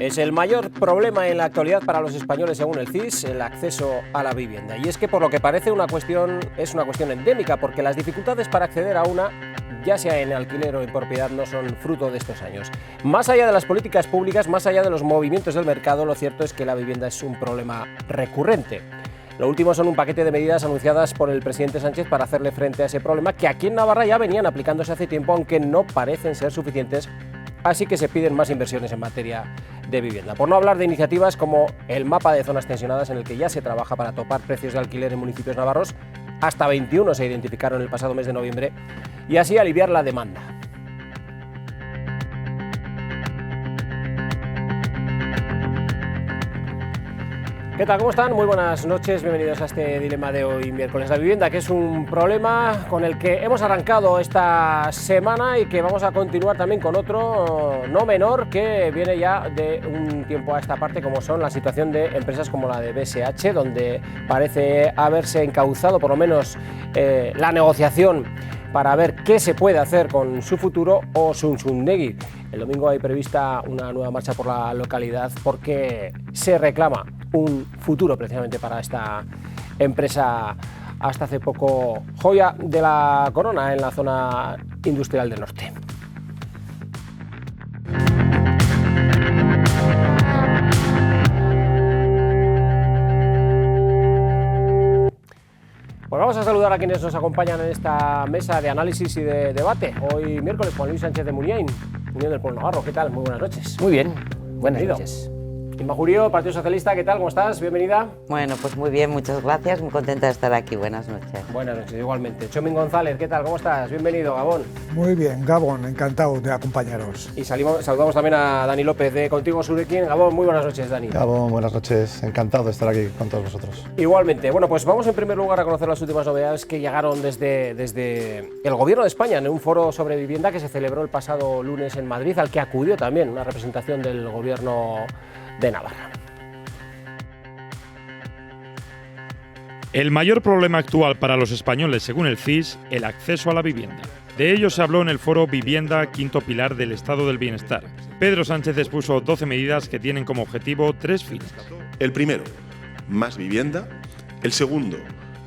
Es el mayor problema en la actualidad para los españoles, según el CIS, el acceso a la vivienda. Y es que, por lo que parece, es una cuestión endémica, porque las dificultades para acceder a una, ya sea en alquiler o en propiedad, no son fruto de estos años. Más allá de las políticas públicas, más allá de los movimientos del mercado, lo cierto es que la vivienda es un problema recurrente. Lo último son un paquete de medidas anunciadas por el presidente Sánchez para hacerle frente a ese problema, que aquí en Navarra ya venían aplicándose hace tiempo, aunque no parecen ser suficientes, así que se piden más inversiones en materia de vivienda. Por no hablar de iniciativas como el mapa de zonas tensionadas, en el que ya se trabaja para topar precios de alquiler en municipios navarros. Hasta 21 se identificaron el pasado mes de noviembre, y así aliviar la demanda. ¿Qué tal? ¿Cómo están? Muy buenas noches, bienvenidos a este dilema de hoy miércoles. La vivienda, que es un problema con el que hemos arrancado esta semana y que vamos a continuar también con otro no menor, que viene ya de un tiempo a esta parte, como son la situación de empresas como la de BSH, donde parece haberse encauzado por lo menos la negociación para ver qué se puede hacer con su futuro, o Zunzunegui. El domingo hay prevista una nueva marcha por la localidad porque se reclama un futuro precisamente para esta empresa, hasta hace poco joya de la corona en la zona industrial del norte. Pues vamos a saludar a quienes nos acompañan en esta mesa de análisis y de debate. Hoy miércoles, Juan Luis Sánchez de Muniain, Unión del Pueblo Navarro. ¿Qué tal? Muy buenas noches. Muy bien, buenas noches. Inma Jurío, Partido Socialista, ¿qué tal? ¿Cómo estás? Bienvenida. Bueno, pues muy bien, muchas gracias, muy contenta de estar aquí. Buenas noches. Buenas noches, igualmente. Chomín González, ¿qué tal? ¿Cómo estás? Bienvenido, Gabón. Muy bien, Gabón, encantado de acompañaros. Y saludamos también a Dani López de Contigo Surekin. Gabón, muy buenas noches, Dani. Gabón, buenas noches, encantado de estar aquí con todos vosotros. Igualmente. Bueno, pues vamos en primer lugar a conocer las últimas novedades que llegaron desde el Gobierno de España en un foro sobre vivienda que se celebró el pasado lunes en Madrid, al que acudió también una representación del Gobierno de Navarra. El mayor problema actual para los españoles, según el CIS, el acceso a la vivienda. De ello se habló en el foro Vivienda, quinto pilar del Estado del Bienestar. Pedro Sánchez expuso 12 medidas que tienen como objetivo 3 fines. El primero, más vivienda. El segundo,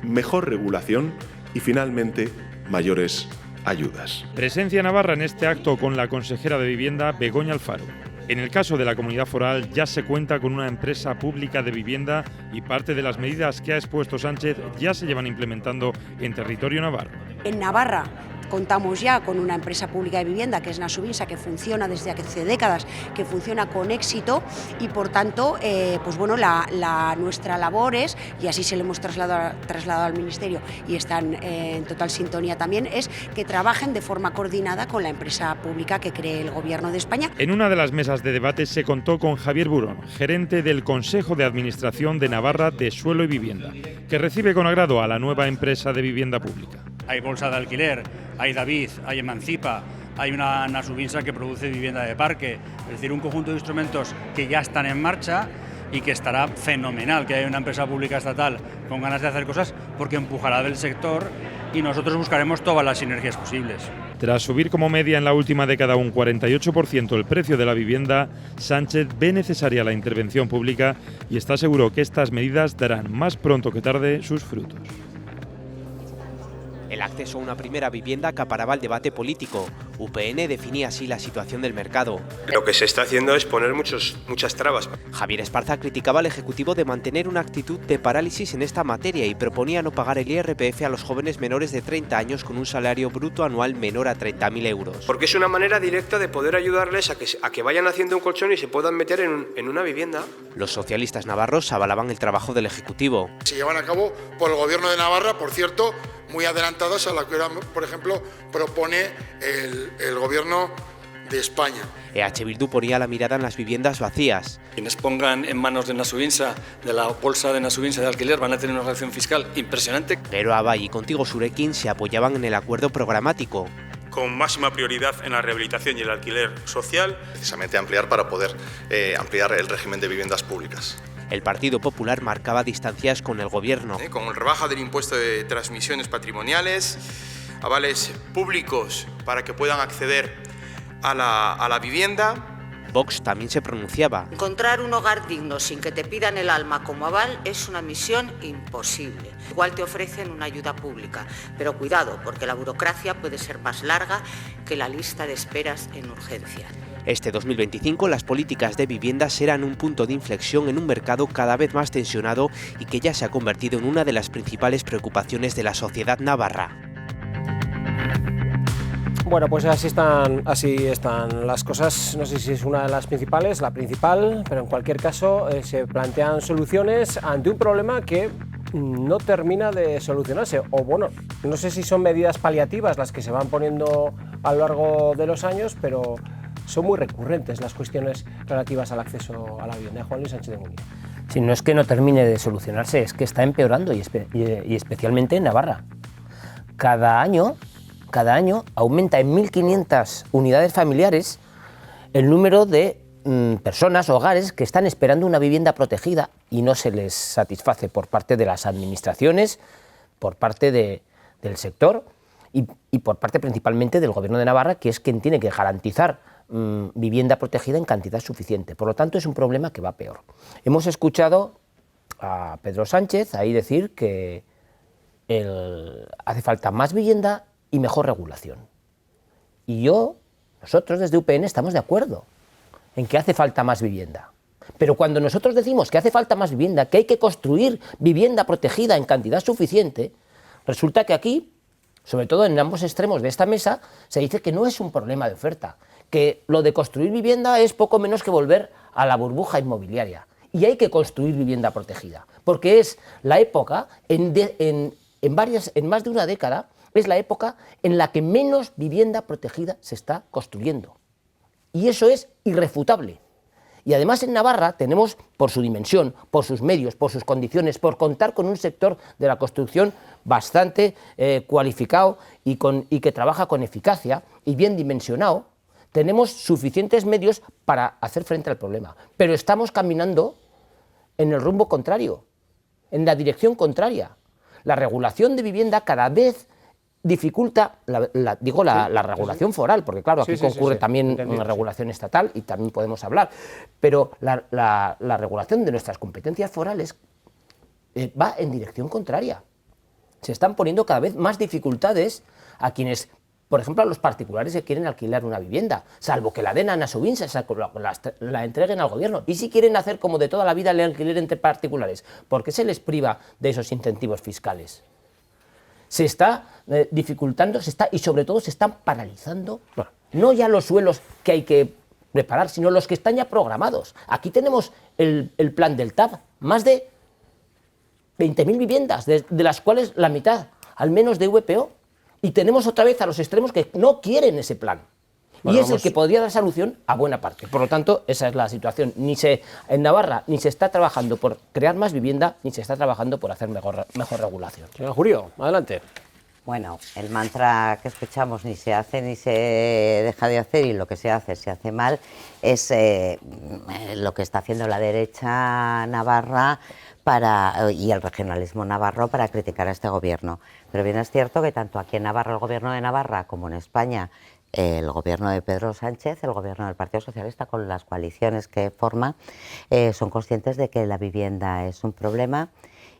mejor regulación. Y finalmente, mayores ayudas. Presencia navarra en este acto con la consejera de Vivienda, Begoña Alfaro. En el caso de la comunidad foral ya se cuenta con una empresa pública de vivienda y parte de las medidas que ha expuesto Sánchez ya se llevan implementando en territorio navarro. En Navarra contamos ya con una empresa pública de vivienda que es Nasubinsa, que funciona desde hace décadas, que funciona con éxito, y por tanto pues bueno, nuestra labor es, y así se lo hemos trasladado al Ministerio y están en total sintonía también, es que trabajen de forma coordinada con la empresa pública que cree el Gobierno de España. En una de las mesas de debate se contó con Javier Burón, gerente del Consejo de Administración de Navarra de Suelo y Vivienda, que recibe con agrado a la nueva empresa de vivienda pública. Hay bolsa de alquiler, hay David, hay Emancipa, hay una Nasubinsa que produce vivienda de parque, es decir, un conjunto de instrumentos que ya están en marcha y que estará fenomenal que haya una empresa pública estatal con ganas de hacer cosas, porque empujará del sector y nosotros buscaremos todas las sinergias posibles. Tras subir como media en la última década un 48% el precio de la vivienda, Sánchez ve necesaria la intervención pública y está seguro que estas medidas darán más pronto que tarde sus frutos. El acceso a una primera vivienda acaparaba el debate político. UPN definía así la situación del mercado. Lo que se está haciendo es poner muchas trabas. Javier Esparza criticaba al Ejecutivo de mantener una actitud de parálisis en esta materia y proponía no pagar el IRPF a los jóvenes menores de 30 años con un salario bruto anual menor a 30.000 euros. Porque es una manera directa de poder ayudarles a que vayan haciendo un colchón y se puedan meter en una vivienda. Los socialistas navarros avalaban el trabajo del Ejecutivo. Se llevan a cabo por el Gobierno de Navarra, por cierto, muy adelantadas a la que, por ejemplo, propone el Gobierno de España. EH Bildu ponía la mirada en las viviendas vacías. Quienes pongan en manos de Nasubinsa, de la bolsa de Nasubinsa de alquiler, van a tener una reacción fiscal impresionante. Pero Abay y Contigo Surekin se apoyaban en el acuerdo programático. Con máxima prioridad en la rehabilitación y el alquiler social. Precisamente ampliar para poder ampliar el régimen de viviendas públicas. El Partido Popular marcaba distancias con el Gobierno. Con rebaja del impuesto de transmisiones patrimoniales, avales públicos para que puedan acceder a la vivienda Vox también se pronunciaba. Encontrar un hogar digno sin que te pidan el alma como aval es una misión imposible. Igual te ofrecen una ayuda pública, pero cuidado, porque la burocracia puede ser más larga que la lista de esperas en urgencias. Este 2025 las políticas de vivienda serán un punto de inflexión en un mercado cada vez más tensionado y que ya se ha convertido en una de las principales preocupaciones de la sociedad navarra. Bueno, pues así están las cosas. No sé si es una de las principales, la principal, pero en cualquier caso se plantean soluciones ante un problema que no termina de solucionarse. O bueno, no sé si son medidas paliativas las que se van poniendo a lo largo de los años, pero son muy recurrentes las cuestiones relativas al acceso a la vivienda. Juan Luis Sánchez de Munilla. Si no es que no termine de solucionarse, es que está empeorando y especialmente en Navarra. Cada año aumenta en 1.500 unidades familiares el número de personas, hogares, que están esperando una vivienda protegida y no se les satisface por parte de las administraciones, por parte del sector y por parte principalmente del Gobierno de Navarra, que es quien tiene que garantizar vivienda protegida en cantidad suficiente. Por lo tanto, es un problema que va peor. Hemos escuchado a Pedro Sánchez ahí decir que hace falta más vivienda y mejor regulación. Y nosotros desde UPN estamos de acuerdo en que hace falta más vivienda. Pero cuando nosotros decimos que hace falta más vivienda, que hay que construir vivienda protegida en cantidad suficiente, resulta que aquí, sobre todo en ambos extremos de esta mesa, se dice que no es un problema de oferta, que lo de construir vivienda es poco menos que volver a la burbuja inmobiliaria. Y hay que construir vivienda protegida, porque es la época, en más de una década, es la época en la que menos vivienda protegida se está construyendo. Y eso es irrefutable. Y además en Navarra tenemos, por su dimensión, por sus medios, por sus condiciones, por contar con un sector de la construcción bastante cualificado y que trabaja con eficacia y bien dimensionado, tenemos suficientes medios para hacer frente al problema. Pero estamos caminando en el rumbo contrario, en la dirección contraria. La regulación de vivienda cada vez dificulta, la regulación foral, porque claro, aquí concurre también una regulación estatal y también podemos hablar, pero la regulación de nuestras competencias forales va en dirección contraria. Se están poniendo cada vez más dificultades a quienes, por ejemplo, a los particulares que quieren alquilar una vivienda, salvo que la den a Nasubinsa, la entreguen al gobierno. Y si quieren hacer como de toda la vida el alquiler entre particulares, ¿por qué se les priva de esos incentivos fiscales? Se está dificultando, y sobre todo se están paralizando, no ya los suelos que hay que preparar, sino los que están ya programados. Aquí tenemos el plan del TAB, más de 20.000 viviendas, de las cuales la mitad, al menos de VPO, y tenemos otra vez a los extremos que no quieren ese plan. Bueno, y es el que podría dar solución a buena parte. Por lo tanto, esa es la situación. En Navarra ni se está trabajando por crear más vivienda, ni se está trabajando por hacer mejor regulación. Señor Jurio, adelante. Bueno, el mantra que escuchamos, ni se hace ni se deja de hacer, y lo que se hace mal, es lo que está haciendo la derecha navarra y el regionalismo navarro para criticar a este gobierno. Pero bien es cierto que tanto aquí en Navarra, el gobierno de Navarra, como en España, el gobierno de Pedro Sánchez, el gobierno del Partido Socialista, con las coaliciones que forma, son conscientes de que la vivienda es un problema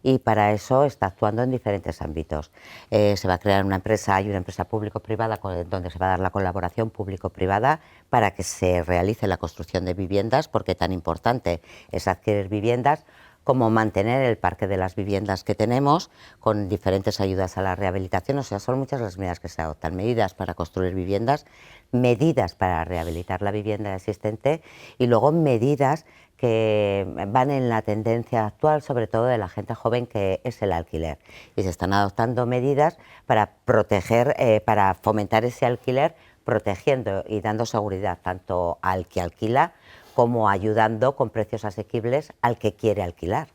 y para eso está actuando en diferentes ámbitos. Se va a crear una empresa, hay una empresa público-privada donde se va a dar la colaboración público-privada para que se realice la construcción de viviendas, porque tan importante es adquirir viviendas como mantener el parque de las viviendas que tenemos, con diferentes ayudas a la rehabilitación. O sea, son muchas las medidas que se adoptan: medidas para construir viviendas, medidas para rehabilitar la vivienda existente y luego medidas que van en la tendencia actual, sobre todo de la gente joven, que es el alquiler. Y se están adoptando medidas para proteger, para fomentar ese alquiler, protegiendo y dando seguridad tanto al que alquila como ayudando con precios asequibles al que quiere alquilar.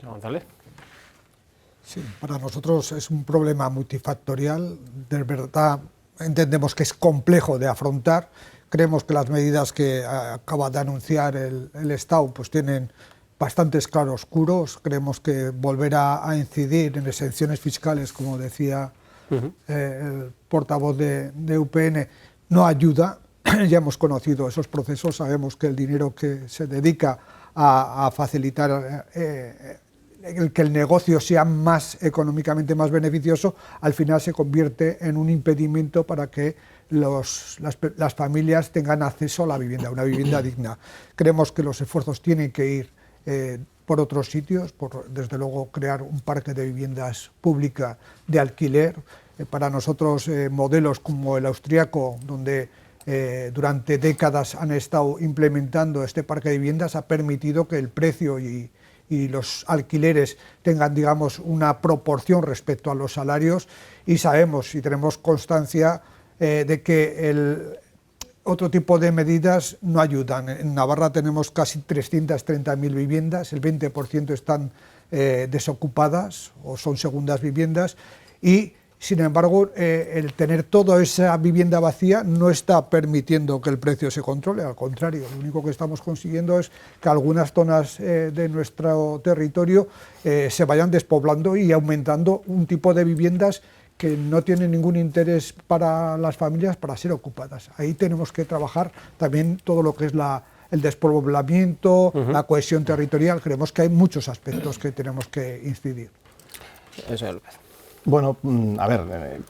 González. Sí, para nosotros es un problema multifactorial. De verdad entendemos que es complejo de afrontar. Creemos que las medidas que acaba de anunciar el Estado pues tienen bastantes claroscuros. Creemos que volver a incidir en exenciones fiscales, como decía el portavoz de UPN, no ayuda. ya hemos conocido esos procesos, sabemos que el dinero que se dedica a facilitar que el negocio sea más económicamente más beneficioso, al final se convierte en un impedimento para que las familias tengan acceso a la vivienda, una vivienda digna. Creemos que los esfuerzos tienen que ir por otros sitios, desde luego crear un parque de viviendas públicas de alquiler. Para nosotros modelos como el austríaco, donde durante décadas han estado implementando este parque de viviendas, ha permitido que el precio y los alquileres tengan, digamos, una proporción respecto a los salarios, y sabemos y tenemos constancia de que otro tipo de medidas no ayudan. En Navarra tenemos casi 330.000 viviendas, el 20% están desocupadas o son segundas viviendas, y sin embargo, el tener toda esa vivienda vacía no está permitiendo que el precio se controle, al contrario, lo único que estamos consiguiendo es que algunas zonas de nuestro territorio se vayan despoblando y aumentando un tipo de viviendas que no tienen ningún interés para las familias para ser ocupadas. Ahí tenemos que trabajar también todo lo que es el despoblamiento, la cohesión territorial. Creemos que hay muchos aspectos que tenemos que incidir. Eso es lo que... Bueno, a ver,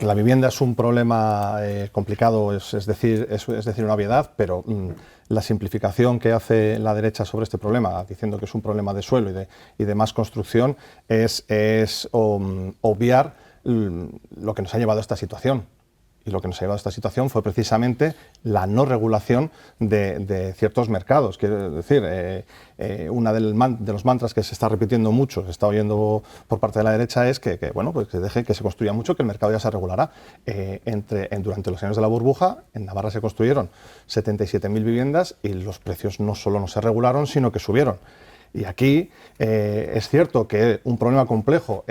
la vivienda es un problema complicado, es decir, una obviedad, pero la simplificación que hace la derecha sobre este problema, diciendo que es un problema de suelo y de más construcción, es obviar lo que nos ha llevado a esta situación. Y lo que nos ha llevado a esta situación fue precisamente la no regulación de ciertos mercados. Quiero decir, uno de los mantras que se está repitiendo mucho, se está oyendo por parte de la derecha, es que se deje que se construya mucho, que el mercado ya se regulará. Durante los años de la burbuja, en Navarra se construyeron 77.000 viviendas y los precios no solo no se regularon, sino que subieron. Y aquí es cierto que un problema complejo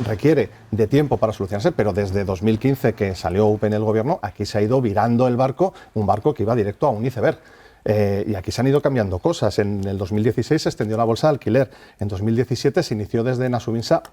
requiere de tiempo para solucionarse, pero desde 2015 que salió UPN del gobierno, aquí se ha ido virando el barco, un barco que iba directo a un iceberg. Y aquí se han ido cambiando cosas. En el 2016 se extendió la bolsa de alquiler, en 2017 se inició desde Nasubinsa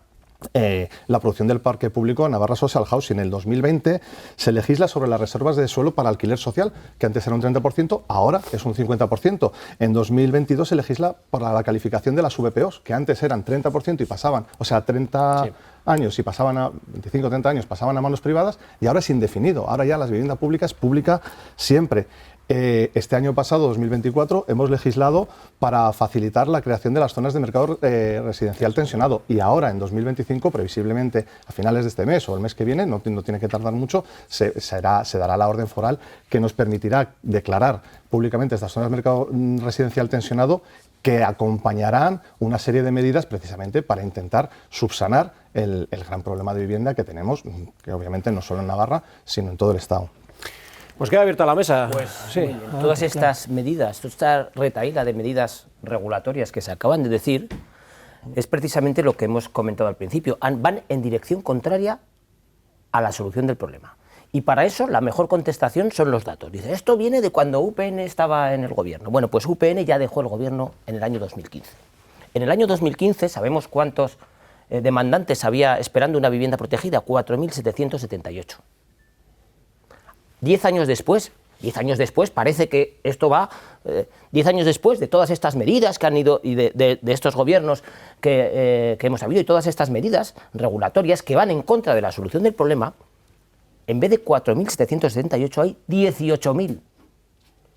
la producción del parque público Navarra Social Housing. En el 2020 se legisla sobre las reservas de suelo para alquiler social, que antes era un 30%, ahora es un 50%. En 2022 se legisla para la calificación de las VPOs, que antes eran 30% y pasaban, o sea, 30 años y pasaban a 25 o 30 años pasaban a manos privadas, y ahora es indefinido. Ahora ya la vivienda pública es pública siempre. Este año pasado, 2024, hemos legislado para facilitar la creación de las zonas de mercado residencial tensionado, y ahora en 2025, previsiblemente a finales de este mes o el mes que viene, no tiene que tardar mucho, se dará la orden foral que nos permitirá declarar públicamente estas zonas de mercado residencial tensionado, que acompañarán una serie de medidas precisamente para intentar subsanar el gran problema de vivienda que tenemos, que obviamente no solo en Navarra, sino en todo el Estado. Pues queda abierta la mesa. Pues sí. Todas estas medidas, toda esta retahíla de medidas regulatorias que se acaban de decir, es precisamente lo que hemos comentado al principio. Van en dirección contraria a la solución del problema. Y para eso la mejor contestación son los datos. Dice, esto viene de cuando UPN estaba en el gobierno. Bueno, pues UPN ya dejó el gobierno en el año 2015. En el año 2015 sabemos cuántos demandantes había esperando una vivienda protegida, 4.778. 10 años después parece que esto va, 10 años después de todas estas medidas que han ido y de estos gobiernos que hemos habido y todas estas medidas regulatorias que van en contra de la solución del problema, en vez de 4.778 hay 18.000.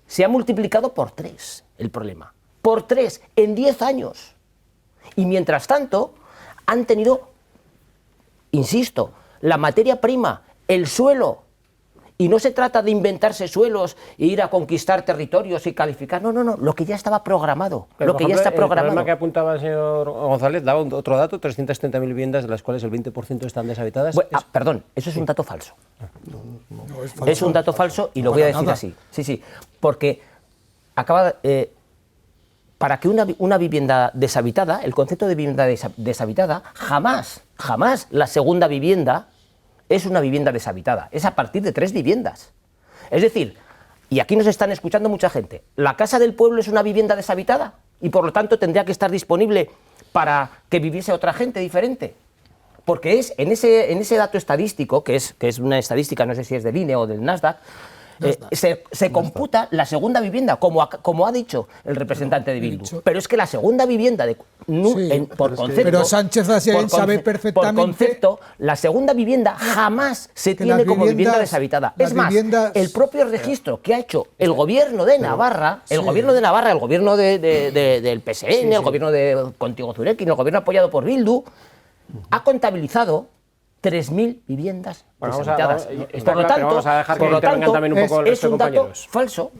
Se ha multiplicado por 3 el problema, por 3 en 10 años. Y mientras tanto han tenido, insisto, la materia prima, el suelo. Y no se trata de inventarse suelos e ir a conquistar territorios y calificar. No, lo que ya estaba programado. Pero, lo que ejemplo, ya está programado. El problema que apuntaba el señor González daba otro dato, 330.000 viviendas, de las cuales el 20% están deshabitadas. Bueno, perdón, eso es un dato falso. No es falso. Es un dato falso y lo voy a decir así. Sí, porque para que una vivienda deshabitada, el concepto de vivienda deshabitada, jamás la segunda vivienda es una vivienda deshabitada, es a partir de 3 viviendas. Es decir, y aquí nos están escuchando mucha gente, ¿la casa del pueblo es una vivienda deshabitada? Y por lo tanto tendría que estar disponible para que viviese otra gente diferente. Porque es en ese dato estadístico, que es una estadística, no sé si es del INE o del Nasdaq, se computa la segunda vivienda, como ha dicho el representante de Bildu. Pero es que la segunda vivienda, por concepto... Pero Sánchez Asier sabe perfectamente... Por concepto, la segunda vivienda jamás se tiene como vivienda deshabitada. Es más, el propio registro que ha hecho el gobierno de Navarra, el gobierno del PSN, el gobierno de Contigo Zurekin, el gobierno apoyado por Bildu, ha contabilizado 3.000 viviendas deshabitadas. Por lo tanto, vamos a dejar que intervengan también un poco el resto de compañeros. Falso.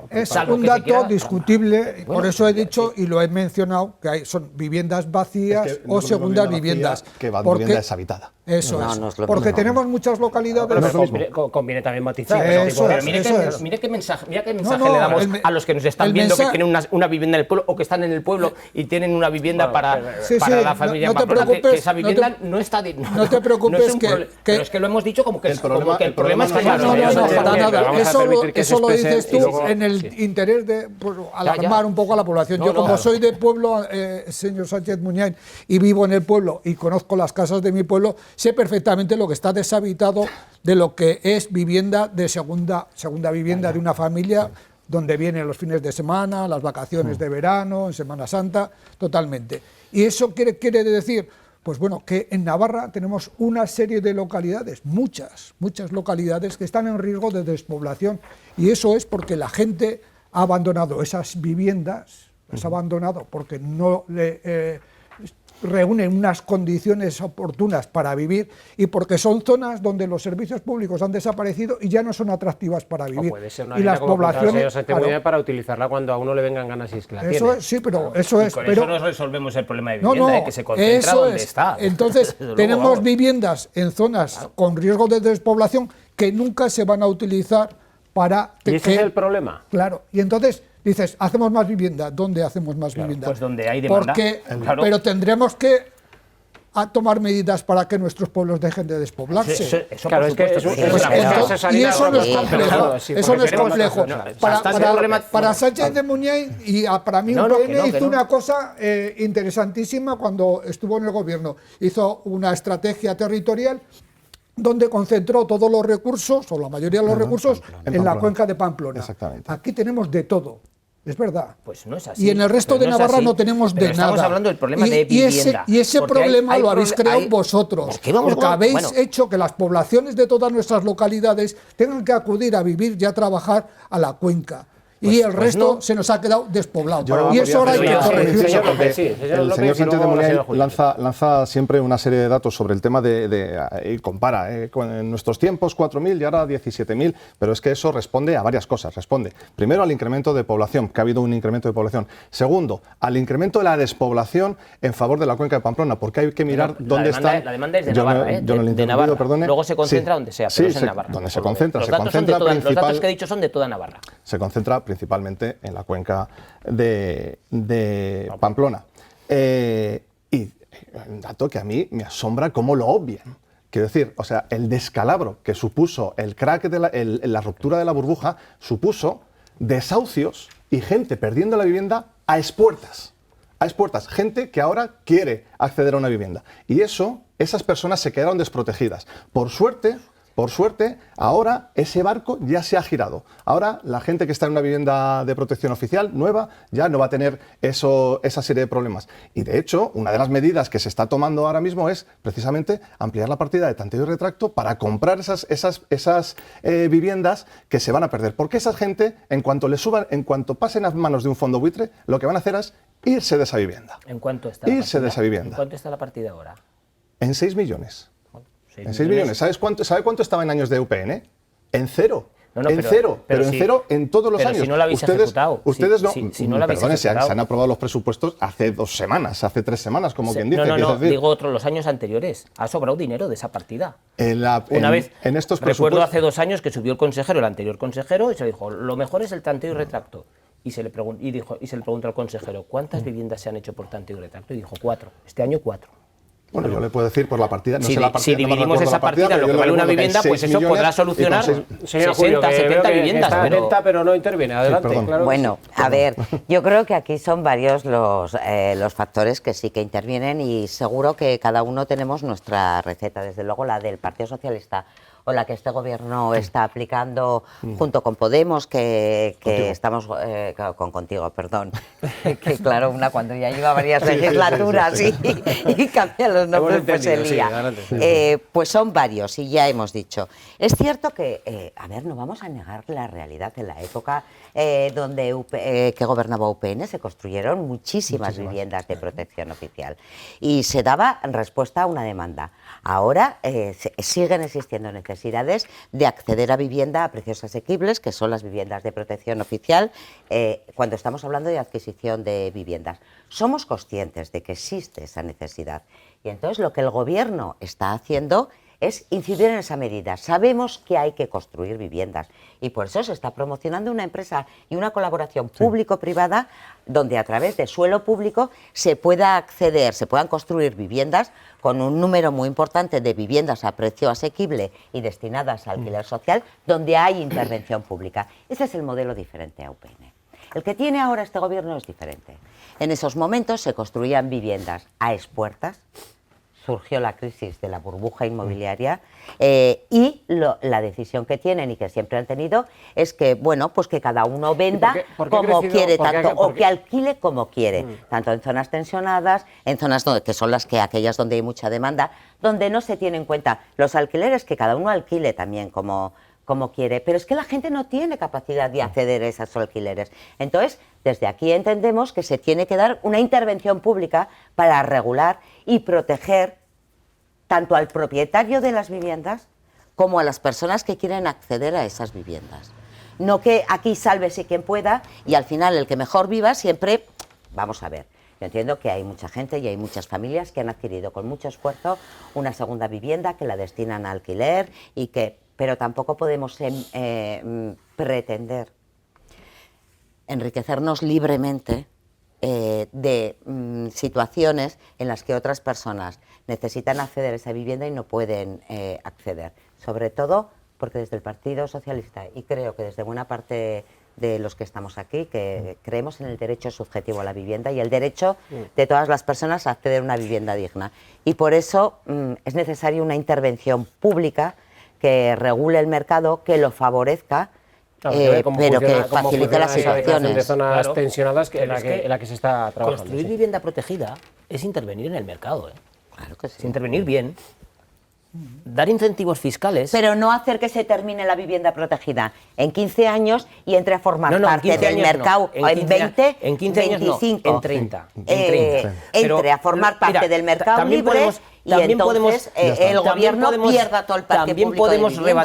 Es un dato discutible, por eso he dicho y lo he mencionado, que son viviendas vacías o segundas viviendas. Que va vivienda deshabitada. Eso es. Porque tenemos muchas localidades... Conviene también matizar. Mire qué mensaje le damos a los que nos están viendo que tienen una vivienda en el pueblo o que están en el pueblo y tienen una vivienda para la familia. No te preocupes, que esa vivienda no está... No te preocupes pero es que lo hemos dicho como que el problema es que... Eso lo dices tú en el interés de alarmar un poco a la población. Yo como soy de pueblo, señor Sánchez Muñain, y vivo en el pueblo y conozco las casas de mi pueblo, sé perfectamente lo que está deshabitado de lo que es vivienda de segunda vivienda de una familia donde vienen los fines de semana, las vacaciones de verano, en Semana Santa, totalmente. Y eso quiere decir... Pues bueno, que en Navarra tenemos una serie de localidades, muchas localidades que están en riesgo de despoblación y eso es porque la gente ha abandonado esas viviendas, las ha abandonado porque no le reúnen unas condiciones oportunas para vivir y porque son zonas donde los servicios públicos han desaparecido y ya no son atractivas para vivir. Puede ser una y las poblaciones para utilizarla cuando a uno le vengan ganas y es que la eso tiene. Es, sí, pero eso es. Con eso no resolvemos el problema de vivienda, que se concentra donde está. Entonces, tenemos viviendas en zonas con riesgo de despoblación que nunca se van a utilizar para... ¿Y ese es el problema? Claro, y entonces... Dices, hacemos más vivienda. ¿Dónde hacemos más vivienda? Pues donde hay demanda. Pero tendremos que tomar medidas para que nuestros pueblos dejen de despoblarse. Y eso no es complejo. Eso no es complejo. Para Sánchez de Muñain y para mí UPN hizo una cosa interesantísima cuando estuvo en el gobierno. Hizo una estrategia territorial donde concentró todos los recursos, o la mayoría de los recursos, en la cuenca de Pamplona. Exactamente. Aquí tenemos de todo. Es verdad. Pues no es así. Y en el resto de Navarra no tenemos de nada. Estamos hablando del problema de vivienda. Y ese problema lo habéis creado vosotros. Porque habéis hecho que las poblaciones de todas nuestras localidades tengan que acudir a vivir y a trabajar a la cuenca. Y el resto se nos ha quedado despoblado. Y eso ahora hay que corregirlo. El señor Sánchez de Muñain lanza siempre una serie de datos sobre el tema y compara en nuestros tiempos 4.000 y ahora 17.000, pero es que eso responde a varias cosas. Responde, primero, al incremento de población, que ha habido un incremento de población. Segundo, al incremento de la despoblación en favor de la cuenca de Pamplona, porque hay que mirar dónde está... La demanda es de Navarra, de Navarra. Perdone. Luego se concentra donde sea, pero es en Navarra. Donde se concentra. Los datos que he dicho son de toda Navarra. Se concentra principalmente en la cuenca de Pamplona. Y un dato que a mí me asombra cómo lo obvian. Quiero decir, o sea, el descalabro que supuso el crack de la ruptura de la burbuja supuso desahucios y gente perdiendo la vivienda a expuertas. A expuertas, gente que ahora quiere acceder a una vivienda. Y esas personas se quedaron desprotegidas. Por suerte, ahora ese barco ya se ha girado. Ahora la gente que está en una vivienda de protección oficial nueva ya no va a tener esa serie de problemas. Y de hecho, una de las medidas que se está tomando ahora mismo es precisamente ampliar la partida de tanteo y retracto para comprar esas viviendas que se van a perder. Porque esa gente, en cuanto pasen a manos de un fondo buitre, lo que van a hacer es irse de esa vivienda. ¿En cuánto está ¿En cuánto está la partida ahora? En 6 millones. En 6 millones. ¿Sabe cuánto estaba en años de UPN? En cero. En cero en todos los años. Si no lo habéis ejecutado. Ustedes no. Si no lo habéis ejecutado. Se han aprobado los presupuestos hace 2 semanas, hace 3 semanas, como quien dice. Digo los años anteriores. Ha sobrado dinero de esa partida. Una vez. En estos recuerdo hace 2 años que subió el anterior consejero, y se dijo, lo mejor es el tanteo y retracto. Y se le preguntó al consejero, ¿cuántas viviendas se han hecho por tanteo y retracto? Y dijo 4. Este año 4. Bueno, yo le puedo decir por la partida, si dividimos esa partida, lo que vale una vivienda, pues eso podrá solucionar 60, 70 viviendas. Está atenta, pero no interviene. Adelante. Claro. Bueno, a ver, yo creo que aquí son varios los factores que sí que intervienen y seguro que cada uno tenemos nuestra receta. Desde luego la del Partido Socialista o la que este gobierno está aplicando junto con Podemos, que estamos contigo, perdón, que claro, una cuando ya lleva varias legislaturas y cambia los nombres, pues se lía. Pues son varios y ya hemos dicho. Es cierto que, a ver, no vamos a negar la realidad. En la época que gobernaba UPN se construyeron muchísimas viviendas de protección oficial y se daba respuesta a una demanda. Ahora siguen existiendo necesidades de acceder a vivienda a precios asequibles, que son las viviendas de protección oficial, cuando estamos hablando de adquisición de viviendas. Somos conscientes de que existe esa necesidad y entonces lo que el Gobierno está haciendo es incidir en esa medida. Sabemos que hay que construir viviendas y por eso se está promocionando una empresa y una colaboración público-privada donde a través de suelo público se pueda acceder, se puedan construir viviendas con un número muy importante de viviendas a precio asequible y destinadas a alquiler social, donde hay intervención pública. Ese es el modelo diferente a UPN. El que tiene ahora este Gobierno es diferente. En esos momentos se construían viviendas a expuertas. Surgió la crisis de la burbuja inmobiliaria y la decisión que tienen y que siempre han tenido es que, bueno, pues que cada uno venda como quiere, o que alquile como quiere, tanto en zonas tensionadas, en zonas que son aquellas donde hay mucha demanda, donde no se tiene en cuenta los alquileres, que cada uno alquile también como quiere, pero es que la gente no tiene capacidad de acceder a esos alquileres. Entonces, desde aquí entendemos que se tiene que dar una intervención pública para regular y proteger tanto al propietario de las viviendas como a las personas que quieren acceder a esas viviendas. No que aquí sálvese quien pueda y al final el que mejor viva siempre, vamos a ver. Yo entiendo que hay mucha gente y hay muchas familias que han adquirido con mucho esfuerzo una segunda vivienda, que la destinan a alquiler pero tampoco podemos pretender enriquecernos libremente de situaciones en las que otras personas necesitan acceder a esa vivienda y no pueden acceder. Sobre todo porque desde el Partido Socialista, y creo que desde buena parte de los que estamos aquí, que creemos en el derecho subjetivo a la vivienda y el derecho de todas las personas a acceder a una vivienda digna. Y por eso es necesaria una intervención pública que regule el mercado, que lo favorezca, pero que facilite las situaciones. De zonas tensionadas en la que se está trabajando. Construir vivienda protegida es intervenir en el mercado. Claro que sí. Es intervenir bien. Dar incentivos fiscales. Pero no hacer que se termine la vivienda protegida en 15 años y entre a formar parte del mercado en 20, en 15 años 25, en 30. Entre a formar parte del mercado libre y entonces el gobierno pierda todo el parque público de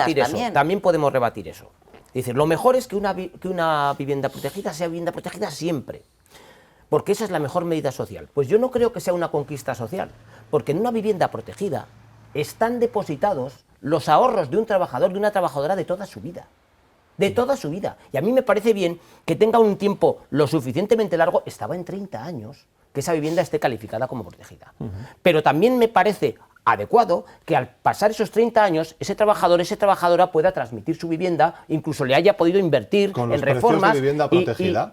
viviendas. También podemos rebatir eso. Es decir, lo mejor es que una vivienda protegida sea vivienda protegida siempre. Porque esa es la mejor medida social. Pues yo no creo que sea una conquista social. Porque en una vivienda protegida están depositados los ahorros de un trabajador, de una trabajadora de toda su vida. De toda su vida. Y a mí me parece bien que tenga un tiempo lo suficientemente largo, estaba en 30 años, que esa vivienda esté calificada como protegida. Pero también me parece adecuado que al pasar esos 30 años, ese trabajador, esa trabajadora pueda transmitir su vivienda, incluso le haya podido invertir en reformas de vivienda protegida.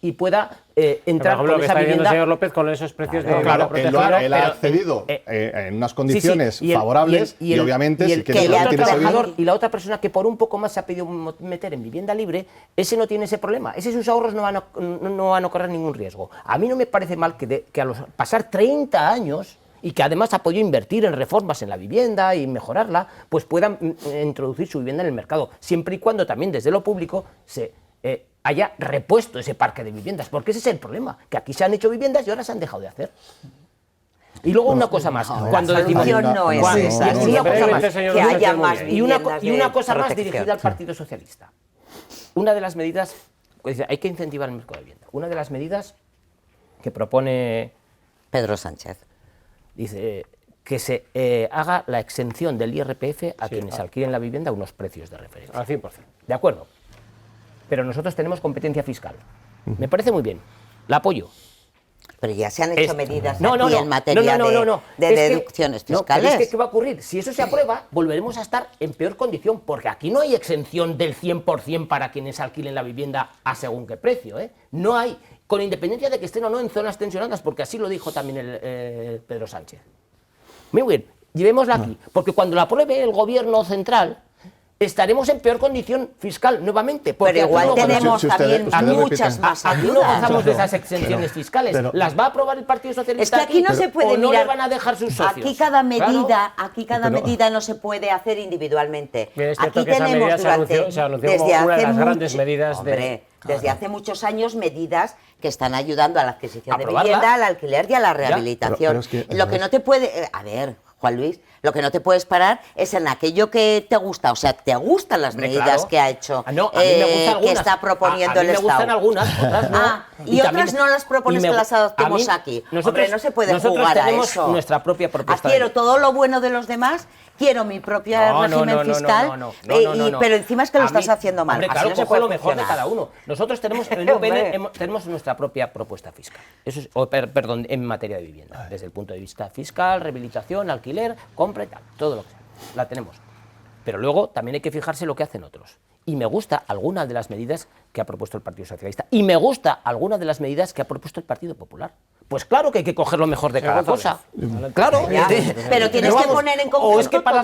Y pueda entrar con esa vivienda. El señor López con esos precios de claro, él ha accedido en unas condiciones favorables y obviamente si quiere revertir ese bien. Y la otra persona que por un poco más se ha pedido meter en vivienda libre, ese no tiene ese problema. Sus ahorros no van a correr ningún riesgo. A mí no me parece mal que al pasar 30 años y que además ha podido invertir en reformas en la vivienda y mejorarla, pues puedan introducir su vivienda en el mercado, siempre y cuando también desde lo público se haya repuesto ese parque de viviendas, porque ese es el problema, que aquí se han hecho viviendas y ahora se han dejado de hacer. Y luego una cosa más, cuando decimos no es esa, que haya más viviendas y una cosa más dirigida al Partido Socialista. Una de las medidas, pues, hay que incentivar el mercado de vivienda. Una de las medidas que propone Pedro Sánchez dice que se haga la exención del IRPF a quienes alquilen la vivienda a unos precios de referencia. Al 100%. De acuerdo. Pero nosotros tenemos competencia fiscal. Me parece muy bien, la apoyo. Pero ya se han hecho medidas aquí en materia de deducciones fiscales. Pero es que ¿qué va a ocurrir? Si eso se aprueba, volveremos a estar en peor condición, porque aquí no hay exención del 100% para quienes alquilen la vivienda a según qué precio. No hay, con independencia de que estén o no en zonas tensionadas, porque así lo dijo también el Pedro Sánchez. Muy bien. llevémosla aquí, porque cuando la apruebe el gobierno central, estaremos en peor condición fiscal nuevamente. Porque pero igual tenemos también muchas más aquí ayudas. no gozamos de esas exenciones fiscales. ¿Las va a aprobar el Partido Socialista? Es que aquí no se puede ¿o no mirar, le van a dejar sus socios? Aquí cada medida no se puede hacer individualmente. Aquí tenemos se anunció como una de las grandes medidas desde hace muchos años medidas que están ayudando a la adquisición de vivienda, al alquiler y a la rehabilitación. Lo que no te puede... A ver, Juan Luis, lo que no te puedes parar es en aquello que te gusta, o sea, te gustan las medidas que ha hecho, que está proponiendo el Estado. A mí me gustan algunas, otras no. Y otras no las propones que las adoptemos aquí. Hombre, no se puede jugar a eso. Nuestra propia propuesta. Quiero todo lo bueno de los demás, quiero mi propio régimen fiscal, pero encima es que lo estás haciendo mal. Hombre, claro, cojo lo mejor de cada uno. Nosotros tenemos, en el UPN, tenemos nuestra propia propuesta fiscal. Eso es, perdón, en materia de vivienda. Desde el punto de vista fiscal, rehabilitación, alquiler, compra y tal. Todo lo que sea. La tenemos. Pero luego también hay que fijarse lo que hacen otros. Y me gusta alguna de las medidas que ha propuesto el Partido Socialista. Y me gusta alguna de las medidas que ha propuesto el Partido Popular. Pues claro que hay que coger lo mejor de cada cosa. Claro. Pero tienes que poner en conjunto. O es que para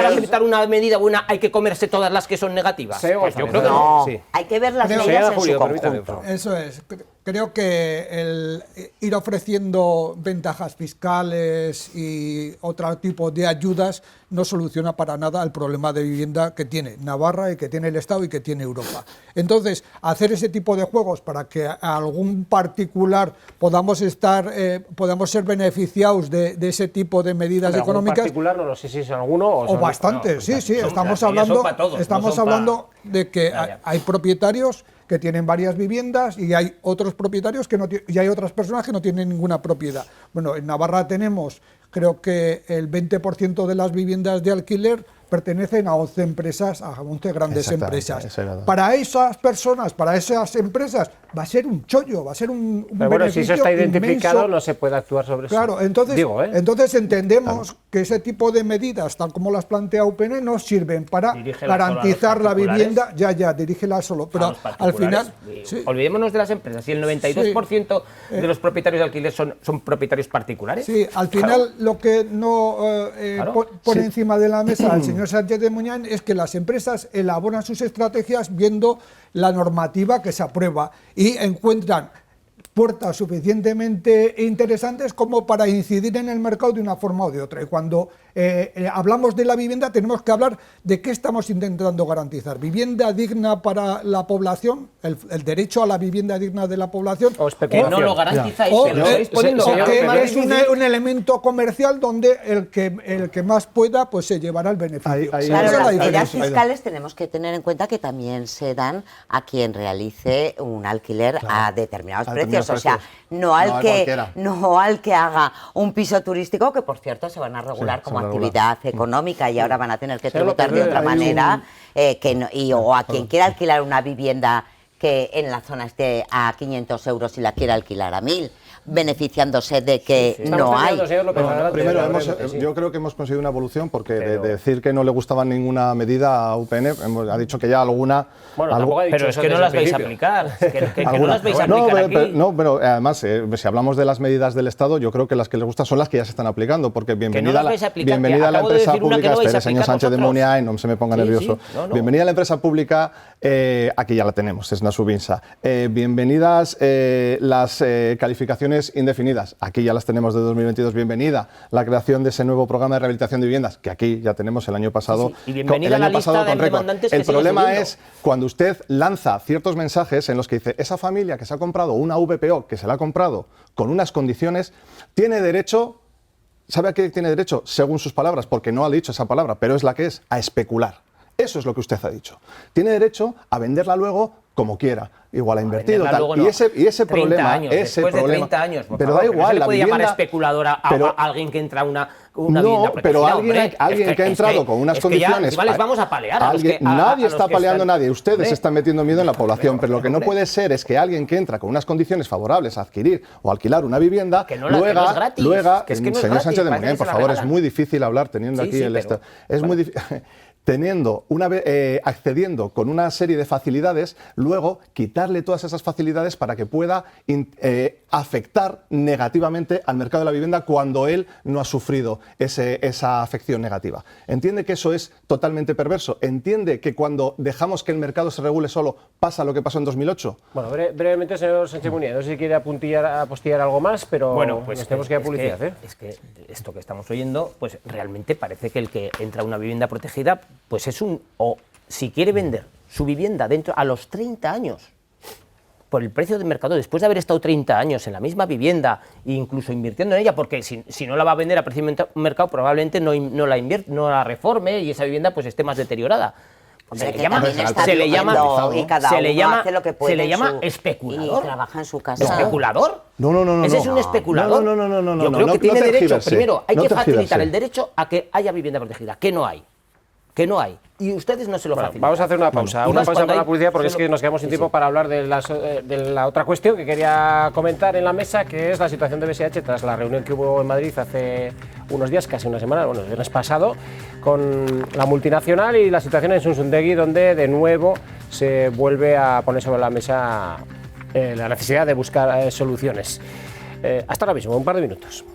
aceptar una medida buena hay que comerse todas las que son negativas. Pues yo creo que no. Hay que ver las medidas en su conjunto. Eso es. Creo que el ir ofreciendo ventajas fiscales y otro tipo de ayudas no soluciona para nada el problema de vivienda que tiene Navarra y que tiene el Estado y que tiene Europa. Entonces, hacer ese tipo de juegos para que a algún particular podamos ser beneficiados de ese tipo de medidas económicas. Particular, no sé si es alguno o bastante, sí. Estamos hablando de que hay propietarios que tienen varias viviendas y hay otros propietarios y hay otras personas que no tienen ninguna propiedad. Bueno, en Navarra tenemos, creo que el 20% de las viviendas de alquiler pertenecen a 11 empresas, a 11 grandes empresas. Para esas personas, para esas empresas, va a ser un chollo, va a ser un pero bueno, si eso está identificado, inmenso. No se puede actuar sobre eso. Claro, entonces entendemos que ese tipo de medidas, tal como las plantea UPN, no sirven para garantizar la vivienda. Dirígela solo, pero al final... Sí. Olvidémonos de las empresas. Si el 92% de los propietarios de alquiler son propietarios particulares. Sí, al final lo que no pone encima de la mesa el señor Sánchez de Muñán es que las empresas elaboran sus estrategias viendo la normativa que se aprueba y encuentran puertas suficientemente interesantes como para incidir en el mercado de una forma o de otra. Y cuando hablamos de la vivienda tenemos que hablar de qué estamos intentando garantizar. Vivienda digna para la población, el derecho a la vivienda digna de la población. O no lo garantizáis, es un elemento comercial donde el que más pueda pues se llevará el beneficio. Claro, las medidas fiscales tenemos que tener en cuenta que también se dan a quien realice un alquiler a determinados precios. O sea, no al que haga un piso turístico, que por cierto se van a regular como actividad económica y ahora van a tener que tributar de otra manera, o a quien quiera alquilar una vivienda que en la zona esté a 500 euros y la quiera alquilar a 1.000, beneficiándose de que no hay. Primero, yo creo que hemos conseguido una evolución porque de decir que no le gustaba ninguna medida a UPN, ha dicho que ya alguna... pero es que no las vais a aplicar. Que no las vais a aplicar aquí. Pero además, si hablamos de las medidas del Estado, yo creo que las que les gustan son las que ya se está aplicando, porque bienvenida a la empresa pública, espere, señor Sánchez de Muñán, no se me ponga nervioso. Bienvenida a la empresa pública, aquí ya la tenemos, es Nasubinsa. Bienvenidas las calificaciones indefinidas, aquí ya las tenemos de 2022. Bienvenida la creación de ese nuevo programa de rehabilitación de viviendas, que aquí ya tenemos el año pasado. Y bienvenida la lista de demandantes. El problema es cuando usted lanza ciertos mensajes en los que dice esa familia que se ha comprado una VPO, que se la ha comprado con unas condiciones, tiene derecho, ¿sabe a qué tiene derecho? Según sus palabras, porque no ha dicho esa palabra, pero es la que es, a especular. Eso es lo que usted ha dicho. Tiene derecho a venderla luego como quiera, igual ha invertido tal. No. Y ese problema, años, después de 30 años, pero da igual, no se le la puede vivienda, llamar especuladora a alguien que entra a una vivienda protegida. Pero alguien que ha entrado con unas condiciones. Ya, les vamos a palear. Nadie está paleando a nadie. Ustedes están metiendo miedo en la población. Pero lo que no puede ser es que alguien que entra con unas condiciones favorables a adquirir o alquilar una vivienda, luego, señor Sánchez de Muñán, por favor, es muy difícil hablar teniendo aquí el Estado. Es muy difícil. accediendo con una serie de facilidades, luego quitarle todas esas facilidades para que pueda afectar negativamente al mercado de la vivienda cuando él no ha sufrido esa afección negativa. ¿Entiende que eso es totalmente perverso? ¿Entiende que cuando dejamos que el mercado se regule solo pasa lo que pasó en 2008? Bueno, brevemente, señor Sánchez Munier, no sé si quiere apostillar algo más, pero bueno, pues nos tenemos que ir a publicidad. Es que esto que estamos oyendo, pues realmente parece que el que entra a una vivienda protegida, pues es o si quiere vender su vivienda dentro a los 30 años, por el precio del mercado, después de haber estado 30 años en la misma vivienda e incluso invirtiendo en ella, porque si no la va a vender a precio de mercado, probablemente no la reforme y esa vivienda pues esté más deteriorada. Se le llama especulador. Y trabaja en su casa. ¿Especulador? No. ¿Ese es un especulador? No. Yo creo que tiene derecho. Primero, hay que facilitar el derecho a que haya vivienda protegida, que no hay. Y ustedes no se lo facilitan. Vamos a hacer una pausa para la publicidad, porque es que nos quedamos sin tiempo para hablar de la otra cuestión que quería comentar en la mesa, que es la situación de BSH tras la reunión que hubo en Madrid hace unos días, casi una semana, bueno, el viernes pasado, con la multinacional y la situación en Zunsundegui, donde de nuevo se vuelve a poner sobre la mesa la necesidad de buscar soluciones. Hasta ahora mismo, un par de minutos.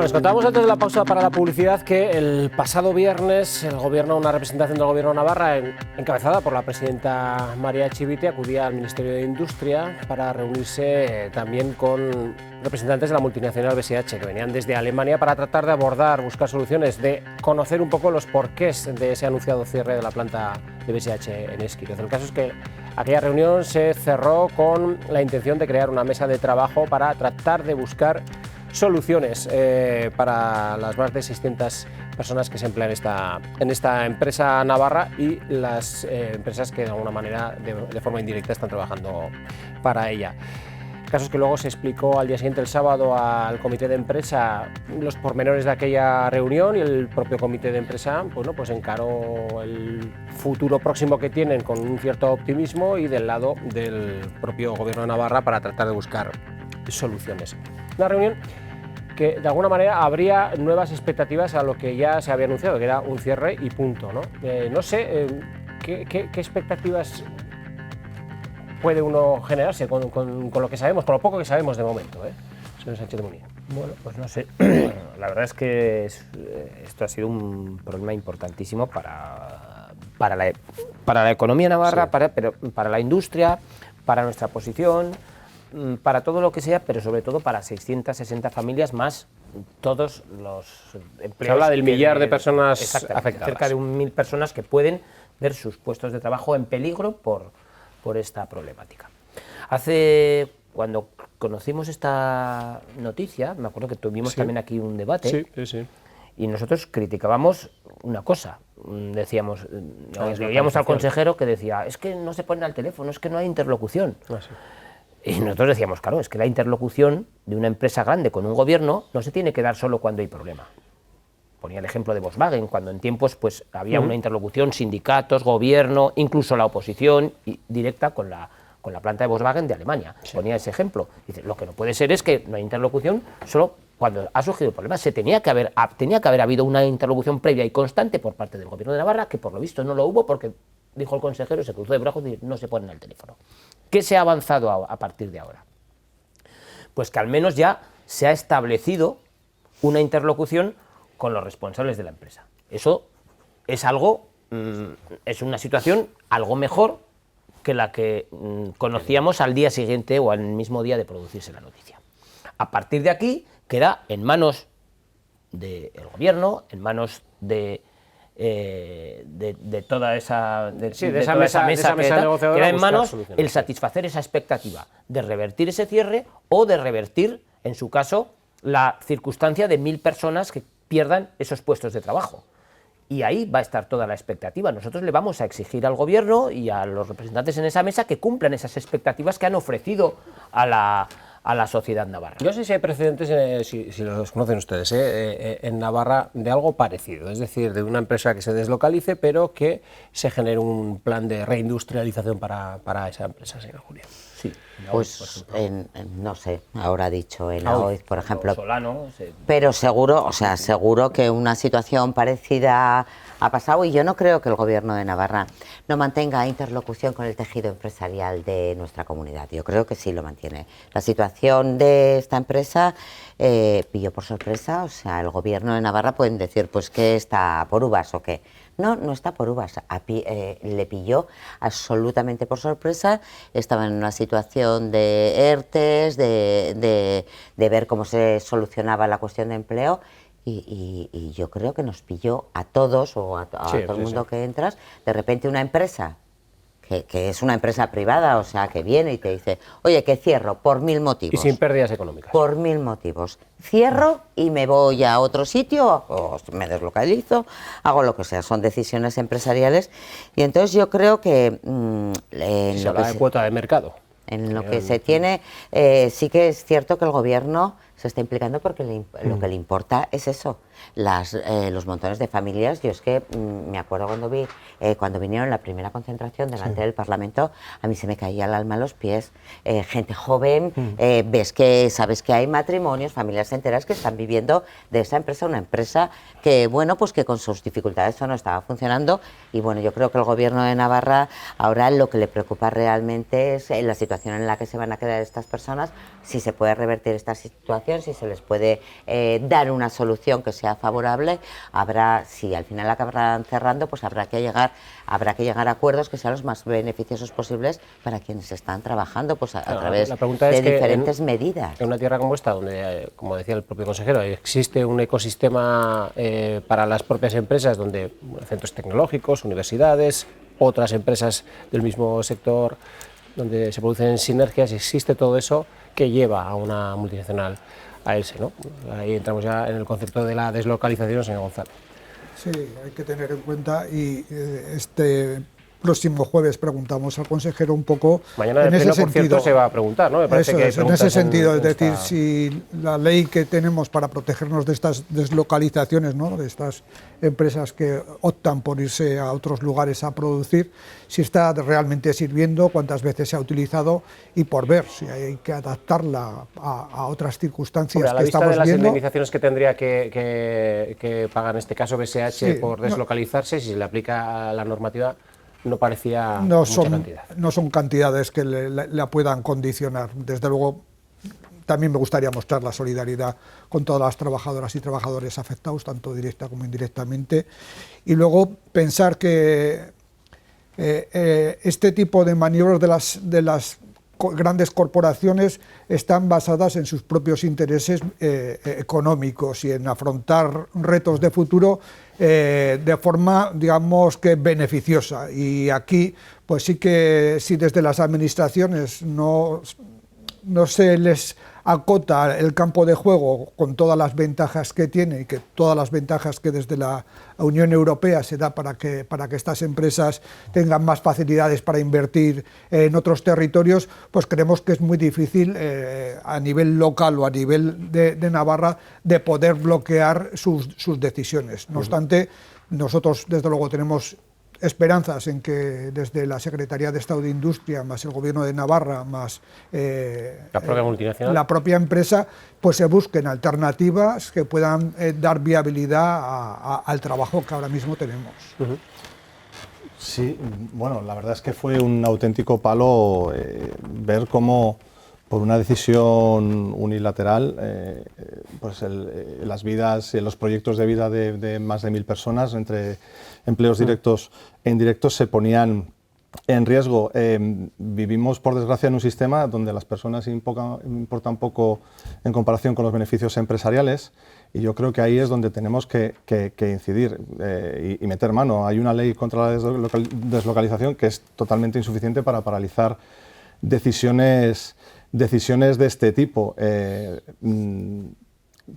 Les contábamos antes de la pausa para la publicidad que el pasado viernes el gobierno, una representación del gobierno de Navarra, encabezada por la presidenta María Chivite, acudía al Ministerio de Industria para reunirse también con representantes de la multinacional BSH, que venían desde Alemania para tratar de buscar soluciones, de conocer un poco los porqués de ese anunciado cierre de la planta de BSH en Esquirioz. El caso es que aquella reunión se cerró con la intención de crear una mesa de trabajo para tratar de buscar soluciones para las más de 600 personas que se emplean en esta empresa navarra y las empresas que de alguna manera, de forma indirecta, están trabajando para ella. El caso es que luego se explicó al día siguiente, el sábado, al comité de empresa los pormenores de aquella reunión, y el propio comité de empresa pues encaró el futuro próximo que tienen con un cierto optimismo y del lado del propio gobierno de Navarra para tratar de buscar soluciones. Una reunión que de alguna manera habría nuevas expectativas a lo que ya se había anunciado, que era un cierre y punto, ¿no? No sé qué expectativas puede uno generarse con lo que sabemos, con lo poco que sabemos de momento, señor Sánchez Munier. Bueno, pues no sé. La verdad es que esto ha sido un problema importantísimo para la economía navarra, sí, para la industria, para nuestra posición, para todo lo que sea, pero sobre todo para 660 familias más todos los empleos. Se habla del millar de personas afectadas. Cerca de 1.000 personas que pueden ver sus puestos de trabajo en peligro por esta problemática. Cuando conocimos esta noticia, me acuerdo que tuvimos también aquí un debate, y nosotros criticábamos una cosa. Decíamos, veíamos al consejero que decía, es que no se ponen al teléfono, es que no hay interlocución. Y nosotros decíamos, claro, es que la interlocución de una empresa grande con un gobierno no se tiene que dar solo cuando hay problema. Ponía el ejemplo de Volkswagen, cuando en tiempos pues había una interlocución, sindicatos, gobierno, incluso la oposición directa con la planta de Volkswagen de Alemania. Ponía ese ejemplo. Dice, lo que no puede ser es que no hay interlocución solo cuando ha surgido el problema. Tenía que haber habido una interlocución previa y constante por parte del gobierno de Navarra, que por lo visto no lo hubo porque, dijo el consejero, se cruzó de brazos y no se ponen al teléfono. ¿Qué se ha avanzado a partir de ahora? Pues que al menos ya se ha establecido una interlocución con los responsables de la empresa. Eso es es una situación algo mejor que la que conocíamos al día siguiente o al mismo día de producirse la noticia. A partir de aquí queda en manos del gobierno, en manos de toda esa mesa negociadora, queda en manos el satisfacer esa expectativa de revertir ese cierre o de revertir, en su caso, la circunstancia de 1.000 personas que pierdan esos puestos de trabajo. Y ahí va a estar toda la expectativa. Nosotros le vamos a exigir al gobierno y a los representantes en esa mesa que cumplan esas expectativas que han ofrecido a a la sociedad navarra. Yo sé si hay precedentes, si los conocen ustedes, en Navarra de algo parecido, es decir, de una empresa que se deslocalice, pero que se genere un plan de reindustrialización para esa empresa, señor Julio. Sí, pues no sé, ahora dicho en AOIZ, por ejemplo. Solano, pero seguro que una situación parecida ha pasado, y yo no creo que el Gobierno de Navarra no mantenga interlocución con el tejido empresarial de nuestra comunidad. Yo creo que sí lo mantiene. La situación de esta empresa pilló por sorpresa, o sea, el Gobierno de Navarra pueden decir, pues que está por uvas o qué. No está por uvas, le pilló absolutamente por sorpresa, estaba en una situación de ERTES, de ver cómo se solucionaba la cuestión de empleo, y yo creo que nos pilló a todos, o a todo el mundo que entras, de repente una empresa, que es una empresa privada, o sea, que viene y te dice, oye, que cierro por 1000 motivos. Y sin pérdidas económicas. Por 1000 motivos. Cierro y me voy a otro sitio, o me deslocalizo, hago lo que sea. Son decisiones empresariales. Y entonces yo creo que... se habla de cuota de mercado. En lo que se tiene, sí que es cierto que el Gobierno se está implicando, porque lo que le importa es eso, los montones de familias. Yo es que me acuerdo cuando vinieron la primera concentración delante del Parlamento, a mí se me caía el alma a los pies, gente joven, sabes que hay matrimonios, familias enteras que están viviendo de esa empresa, una empresa que, bueno, pues que con sus dificultades eso no estaba funcionando, y bueno, yo creo que el Gobierno de Navarra ahora lo que le preocupa realmente es la situación en la que se van a quedar estas personas, si se puede revertir esta situación, si se les puede dar una solución que sea favorable. Si al final acabarán cerrando, pues habrá que llegar a acuerdos que sean los más beneficiosos posibles para quienes están trabajando, pues a través de diferentes medidas. En una tierra como esta, donde, como decía el propio consejero, existe un ecosistema para las propias empresas, donde centros tecnológicos, universidades, otras empresas del mismo sector, donde se producen sinergias, existe todo eso que lleva a una multinacional a irse, ¿no? Ahí entramos ya en el concepto de la deslocalización, señor González. Sí, hay que tener en cuenta, y este próximo jueves preguntamos al consejero un poco. Mañana en el pleno, por cierto, se va a preguntar, ¿no? Me parece que en ese sentido, es decir, si la ley que tenemos para protegernos de estas deslocalizaciones, ¿no?, de estas empresas que optan por irse a otros lugares a producir, si está realmente sirviendo, cuántas veces se ha utilizado, y por ver si hay que adaptarla a otras circunstancias. Hombre, a la que vista estamos de las viendo. Indemnizaciones que tendría que pagar en este caso BSH por deslocalizarse, si se le aplica la normativa, no parecía mucha cantidad. No son cantidades que la puedan condicionar. Desde luego, también me gustaría mostrar la solidaridad con todas las trabajadoras y trabajadores afectados, tanto directa como indirectamente, y luego pensar que este tipo de maniobras de las grandes corporaciones están basadas en sus propios intereses económicos y en afrontar retos de futuro de forma, digamos, que beneficiosa. Y aquí, pues sí que si desde las administraciones no se les acota el campo de juego con todas las ventajas que tiene, y que todas las ventajas que desde la Unión Europea se da para que estas empresas tengan más facilidades para invertir en otros territorios, pues creemos que es muy difícil a nivel local o a nivel de Navarra de poder bloquear sus decisiones. No obstante, nosotros desde luego tenemos esperanzas en que desde la Secretaría de Estado de Industria, más el Gobierno de Navarra, más la propia multinacional, la propia empresa, pues se busquen alternativas que puedan dar viabilidad al trabajo que ahora mismo tenemos. Sí, bueno, la verdad es que fue un auténtico palo ver cómo, por una decisión unilateral, pues las vidas, los proyectos de vida de más de 1000 personas, entre empleos directos e indirectos, se ponían en riesgo. Vivimos, por desgracia, en un sistema donde las personas importan poco en comparación con los beneficios empresariales, y yo creo que ahí es donde tenemos que incidir y meter mano. Hay una ley contra la deslocalización que es totalmente insuficiente para paralizar decisiones de este tipo.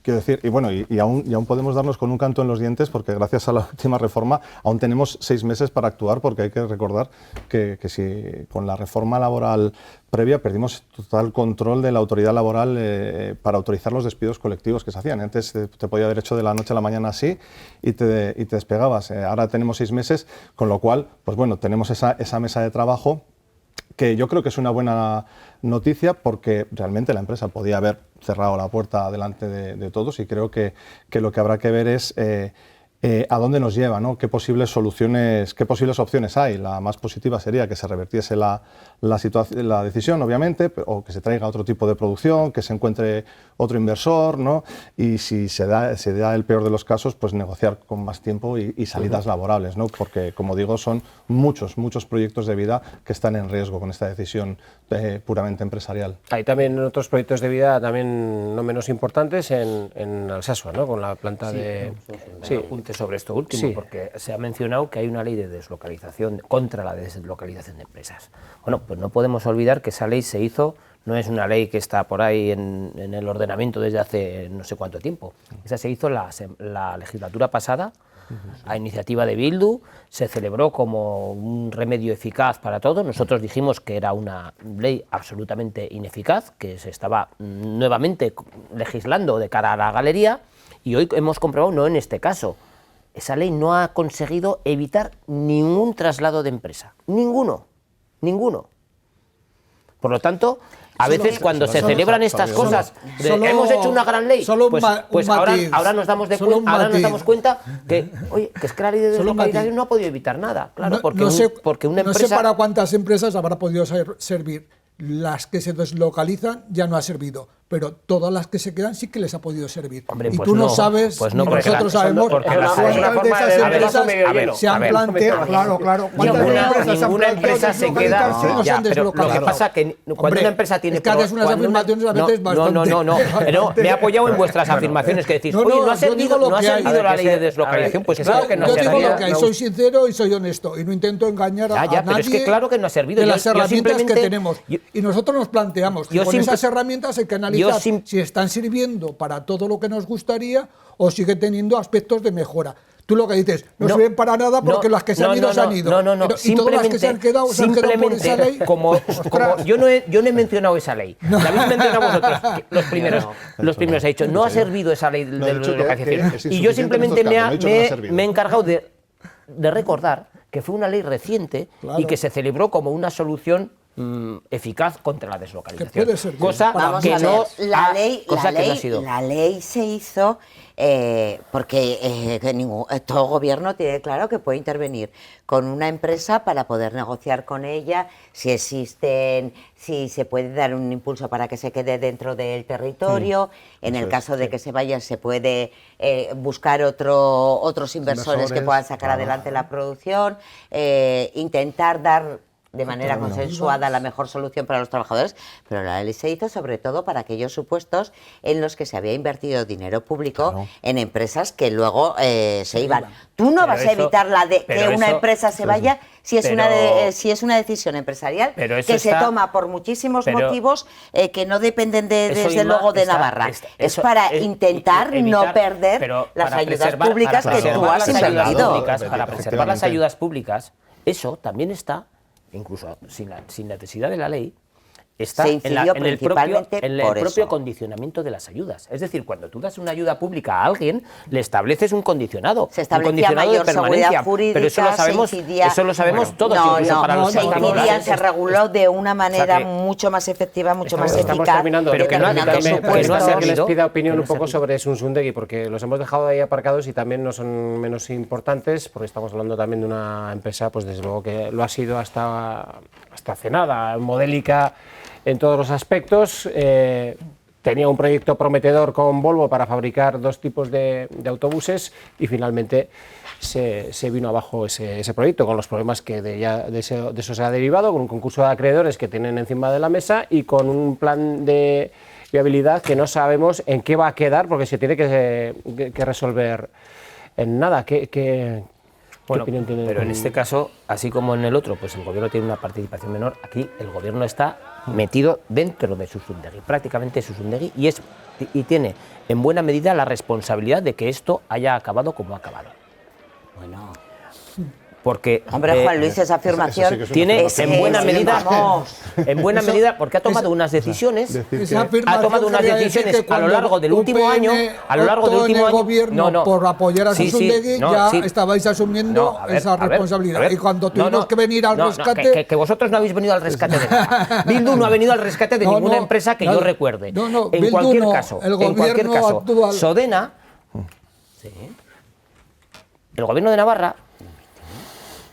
Quiero decir, y bueno, y aún podemos darnos con un canto en los dientes porque gracias a la última reforma aún tenemos 6 meses para actuar, porque hay que recordar que si con la reforma laboral previa perdimos total control de la autoridad laboral para autorizar los despidos colectivos que se hacían. Antes te podía haber hecho de la noche a la mañana así y te despegabas. Ahora tenemos 6 meses, con lo cual, pues bueno, tenemos esa mesa de trabajo que yo creo que es una buena noticia porque realmente la empresa podía haber cerrado la puerta delante de todos y creo que lo que habrá que ver es a dónde nos lleva, ¿no? Qué posibles opciones hay. La más positiva sería que se revertiese la decisión, obviamente, o que se traiga otro tipo de producción, que se encuentre otro inversor, ¿no? Y si se da el peor de los casos, pues negociar con más tiempo y salidas laborables, ¿no? Porque, como digo, son muchos proyectos de vida que están en riesgo con esta decisión puramente empresarial. Hay también otros proyectos de vida también no menos importantes en Alsasua, ¿no? Con la planta de... Sí, sobre esto último, porque se ha mencionado que hay una ley de deslocalización, contra la deslocalización de empresas. Bueno, pues no podemos olvidar que esa ley se hizo, no es una ley que está por ahí en el ordenamiento desde hace no sé cuánto tiempo. Esa se hizo la legislatura pasada, a iniciativa de Bildu, se celebró como un remedio eficaz para todo. Nosotros dijimos que era una ley absolutamente ineficaz, que se estaba nuevamente legislando de cara a la galería, y hoy hemos comprobado, no en este caso, esa ley no ha conseguido evitar ningún traslado de empresa. Ninguno. Por lo tanto, a veces cuando se celebran estas cosas, hemos hecho una gran ley, pues ahora nos damos cuenta que, oye, que es que la ley de deslocalización no ha podido evitar nada. Claro, porque una empresa... No sé para cuántas empresas habrá podido servir. Las que se deslocalizan ya no ha servido, pero todas las que se quedan sí que les ha podido servir. Hombre, y tú no sabes, pues ni nosotros sabemos cuántas de esas empresas se han planteado. Claro, ninguna empresa se queda. Pero lo que pasa es que cuando una empresa tiene... Es que haces unas afirmaciones a veces bastante... No, me he apoyado en vuestras afirmaciones que decís, oye, no ha servido la ley de deslocalización. Pues claro que no ha servido. Yo digo lo que hay, soy sincero y soy honesto, y no intento engañar a nadie. Pero es que claro que no ha servido. De las herramientas que tenemos. Y nosotros nos planteamos que con esas herramientas hay que analizar si están sirviendo para todo lo que nos gustaría o sigue teniendo aspectos de mejora. Tú lo que dices, no sirven para nada porque las que se han ido se han ido. No. Y todas las que se han quedado por esa ley. Como yo no he mencionado esa ley. La habéis mencionado vosotros, los primeros he dicho, no ha servido esa ley de deslocalización. Y yo simplemente me he encargado de recordar que fue una ley reciente y que se celebró como una solución eficaz contra la deslocalización. Cosa que no ha sido. La ley se hizo porque todo gobierno tiene claro que puede intervenir con una empresa para poder negociar con ella si se puede dar un impulso para que se quede dentro del territorio. En el caso de que se vaya, se puede buscar otros inversores que puedan sacar adelante la producción, intentar dar de manera consensuada la mejor solución para los trabajadores, pero la ley se hizo sobre todo para aquellos supuestos en los que se había invertido dinero público en empresas que luego se iban. Tú no vas a evitar que una empresa se vaya si es una decisión empresarial que se toma por muchísimos motivos que no dependen desde luego de Navarra. Es para intentar no perder las ayudas públicas que tú has invertido. Para preservar las ayudas públicas, eso también está, incluso sin necesidad de la ley, está en el propio condicionamiento de las ayudas. Es decir, cuando tú das una ayuda pública a alguien, le estableces un condicionado. Se establecía mayor seguridad jurídica, pero eso lo sabemos todos. Se reguló de una manera mucho más efectiva, mucho más eficaz. Pero que no ha que les pida opinión un poco sobre Zunsundegi, porque los hemos dejado ahí aparcados y también no son menos importantes, porque estamos hablando también de una empresa, pues desde luego que lo ha sido hasta hace nada, modélica en todos los aspectos. Tenía un proyecto prometedor con Volvo para fabricar 2 tipos de autobuses y finalmente se vino abajo ese proyecto con los problemas que de eso se ha derivado, con un concurso de acreedores que tienen encima de la mesa y con un plan de viabilidad que no sabemos en qué va a quedar porque se tiene que resolver en nada. ¿Qué opinión tiene? Pero en este caso, así como en el otro, pues el gobierno tiene una participación menor. Aquí el gobierno está metido dentro de Susundegui, prácticamente Susundegui, y tiene en buena medida la responsabilidad de que esto haya acabado como ha acabado. Bueno... Porque, hombre, Juan Luis, esa afirmación sí tiene en buena medida, porque ha tomado unas decisiones, a lo largo del último año, gobierno por apoyar a Susundegui, estabais asumiendo esa responsabilidad. Y cuando tuvimos que venir al rescate... Que vosotros no habéis venido al rescate de nada. Bildu no ha venido al rescate de ninguna empresa que yo recuerde. En cualquier caso, Sodena, el gobierno de Navarra,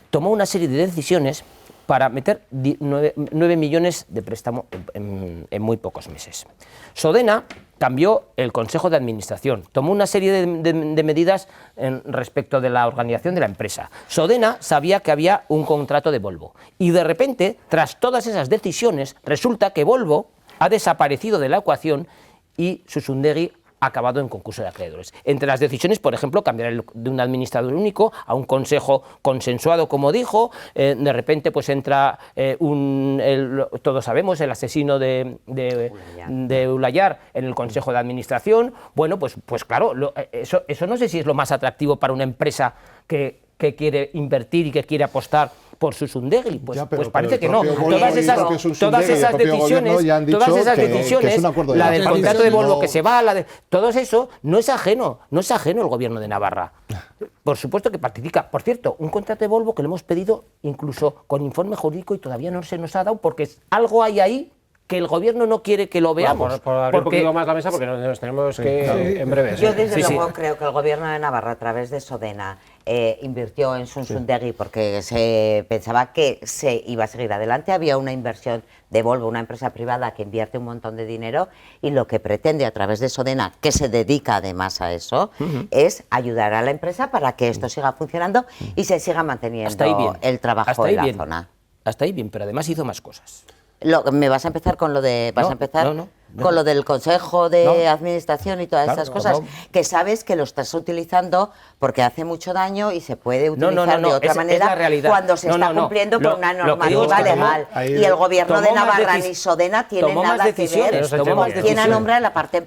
tomó una serie de decisiones para meter 9 millones de préstamo en muy pocos meses. Sodena cambió el Consejo de Administración, tomó una serie de medidas respecto de la organización de la empresa. Sodena sabía que había un contrato de Volvo y de repente, tras todas esas decisiones, resulta que Volvo ha desaparecido de la ecuación y Susundegui ha acabado en concurso de acreedores. Entre las decisiones, por ejemplo, cambiar de un administrador único a un consejo consensuado, como dijo, de repente pues entra todos sabemos, el asesino de Ulayar en el consejo de administración. Bueno, pues claro, eso no sé si es lo más atractivo para una empresa que quiere invertir y que quiere apostar por Susundegui, pues parece que no. Todas esas decisiones, la del contrato de Volvo que se va, todo eso no es ajeno el gobierno de Navarra. Por supuesto que participa. Por cierto, un contrato de Volvo que lo hemos pedido incluso con informe jurídico y todavía no se nos ha dado porque algo hay ahí que el gobierno no quiere que lo veamos. Por abrir un poquito más la mesa porque nos tenemos que en breve. Yo desde luego creo que el gobierno de Navarra a través de Sodena invirtió en Susundegui porque se pensaba que se iba a seguir adelante. Había una inversión de Volvo, una empresa privada que invierte un montón de dinero y lo que pretende a través de Sodena, que se dedica además a eso, es ayudar a la empresa para que esto siga funcionando y se siga manteniendo el trabajo en la zona. Hasta ahí bien, pero además hizo más cosas. ¿Me vas a empezar con lo de con lo del Consejo de Administración y todas esas cosas? Que sabes que lo estás utilizando porque hace mucho daño y se puede utilizar de otra manera cuando se está cumpliendo con una normativa legal. Y el gobierno de Navarra ni Sodena tiene nada que ver con quién nombra la parte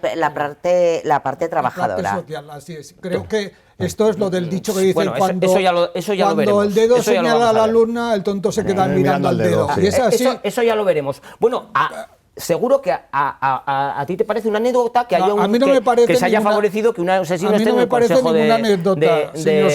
trabajadora. La parte social, así es. Creo que esto es lo del dicho que dicen cuando el dedo señala a la luna, el tonto se queda mirando al dedo. Y es así. Eso ya lo veremos. Bueno, seguro que a ti te parece una anécdota que haya que se haya favorecido que un asesino esté en el consejo de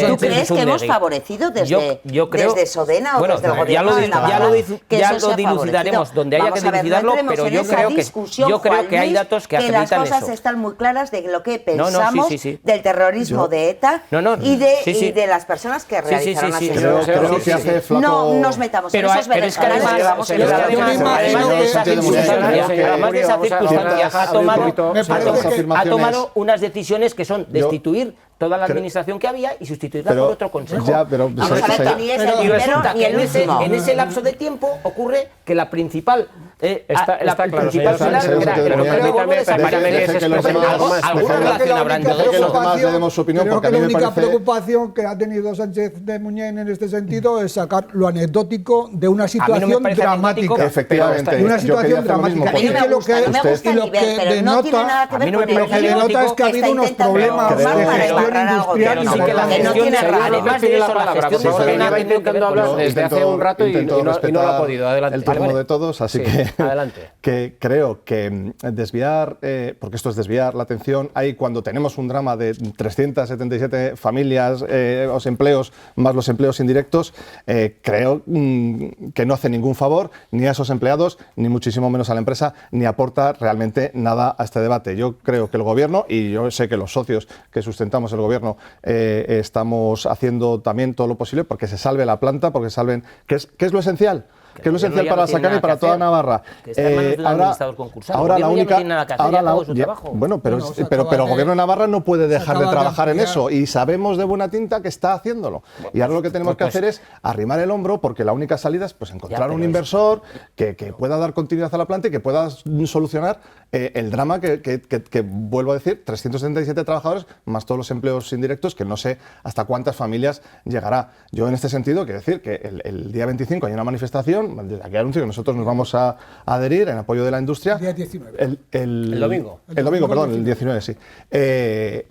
¿Tú crees que hemos favorecido desde Sodena o desde el gobierno de Navarra? Ya lo dilucidaremos donde haya que dilucidarlo, pero yo creo que hay datos que acreditan eso. Que las cosas están muy claras de lo que pensamos del terrorismo de ETA y de las personas que realizaron asesinatos. No nos metamos en esos berenjenales que vamos a además de esas circunstancias ha tomado unas decisiones que son destituir toda la administración que había y sustituirla por otro consejo. Y resulta que en ese lapso de tiempo ocurre que la principal alguna relación habrá entre dos. Creo que la única preocupación que ha tenido Sánchez de Muñén en este sentido es sacar lo anecdótico de una situación dramática. Efectivamente. De una situación dramática. A mí me gusta el nivel, pero no tiene nada que ver con el denota es que ha habido unos problemas de gestión industrial y que no tiene además de eso la gestión lleva intentando hablar desde hace un rato y no lo ha podido. Adelante. El turno de todos, así que creo que desviar, porque esto es desviar la atención, hay cuando tenemos un drama de 377 familias, los empleos, más los empleos indirectos, creo que no hace ningún favor ni a esos empleados, ni muchísimo menos a la empresa, ni aporta realmente nada a este debate. Yo creo que el gobierno, y yo sé que los socios que sustentamos el gobierno estamos haciendo también todo lo posible porque se salve la planta, porque salven, ¿qué es lo esencial? Que es lo esencial para Sacana y para toda Navarra. Ahora la única, bueno, pero el gobierno de Navarra no puede dejar de trabajar en eso y sabemos de buena tinta que está haciéndolo. Y ahora lo que tenemos que hacer es arrimar el hombro porque la única salida es pues encontrar un inversor que pueda dar continuidad a la planta y que pueda solucionar el drama que vuelvo a decir, 377 trabajadores más todos los empleos indirectos que no sé hasta cuántas familias llegará. Yo en este sentido quiero decir que el día 25 hay una manifestación movilización, desde aquí anuncio que nosotros nos vamos a adherir en apoyo de la industria. El día 19. El domingo. El domingo, perdón, el 19, sí.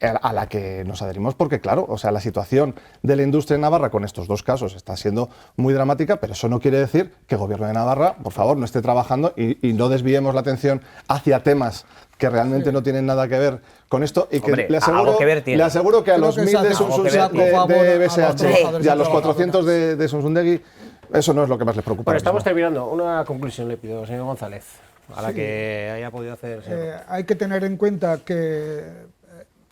A la que nos adherimos porque, claro, o sea, la situación de la industria en Navarra con estos dos casos está siendo muy dramática, pero eso no quiere decir que el Gobierno de Navarra, por favor, no esté trabajando y no desviemos la atención hacia temas que realmente no tienen nada que ver con esto y que Hombre, le aseguro que a los 1000 de Samsung de BSH y a los 400 de Samsundegui, eso no es lo que más les preocupa. Bueno, estamos terminando. Una conclusión le pido, señor González, a la que haya podido hacer. Hay que tener en cuenta que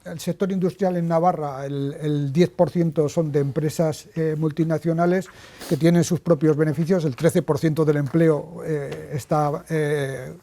el sector industrial en Navarra, el 10% son de empresas multinacionales que tienen sus propios beneficios, el 13% del empleo está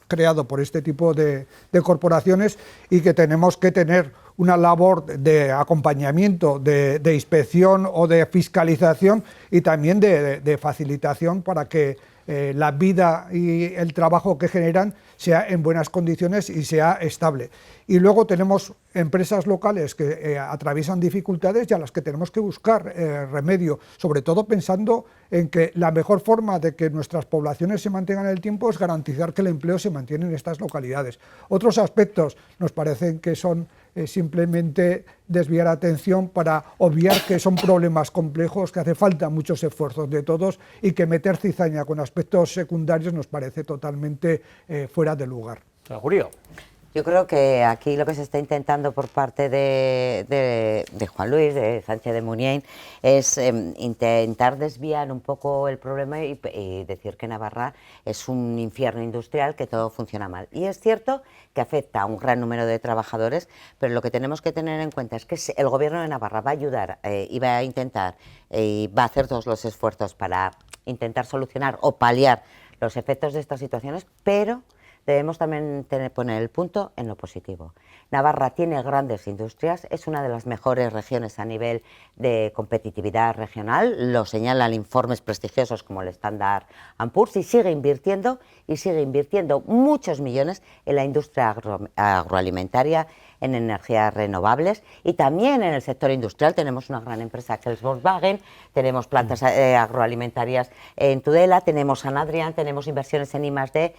creado por este tipo de corporaciones y que tenemos que tener una labor de acompañamiento, de inspección o de fiscalización y también de facilitación para que la vida y el trabajo que generan sea en buenas condiciones y sea estable. Y luego tenemos empresas locales que atraviesan dificultades y a las que tenemos que buscar remedio, sobre todo pensando en que la mejor forma de que nuestras poblaciones se mantengan en el tiempo es garantizar que el empleo se mantiene en estas localidades. Otros aspectos nos parecen que son simplemente desviar atención para obviar que son problemas complejos, que hace falta muchos esfuerzos de todos y que meter cizaña con aspectos secundarios nos parece totalmente fuera de lugar. Julio. Yo creo que aquí lo que se está intentando por parte de Juan Luis, de Sánchez de Muniain, es intentar desviar un poco el problema y decir que Navarra es un infierno industrial, que todo funciona mal. Y es cierto que afecta a un gran número de trabajadores, pero lo que tenemos que tener en cuenta es que el Gobierno de Navarra va a ayudar y va a intentar y va a hacer todos los esfuerzos para intentar solucionar o paliar los efectos de estas situaciones, pero debemos también poner el punto en lo positivo. Navarra tiene grandes industrias, es una de las mejores regiones a nivel de competitividad regional, lo señalan informes prestigiosos como el Standard & Poor's, y sigue invirtiendo muchos millones en la industria agroalimentaria, en energías renovables y también en el sector industrial. Tenemos una gran empresa que es Volkswagen, tenemos plantas agroalimentarias en Tudela, tenemos San Adrián, tenemos inversiones en I+D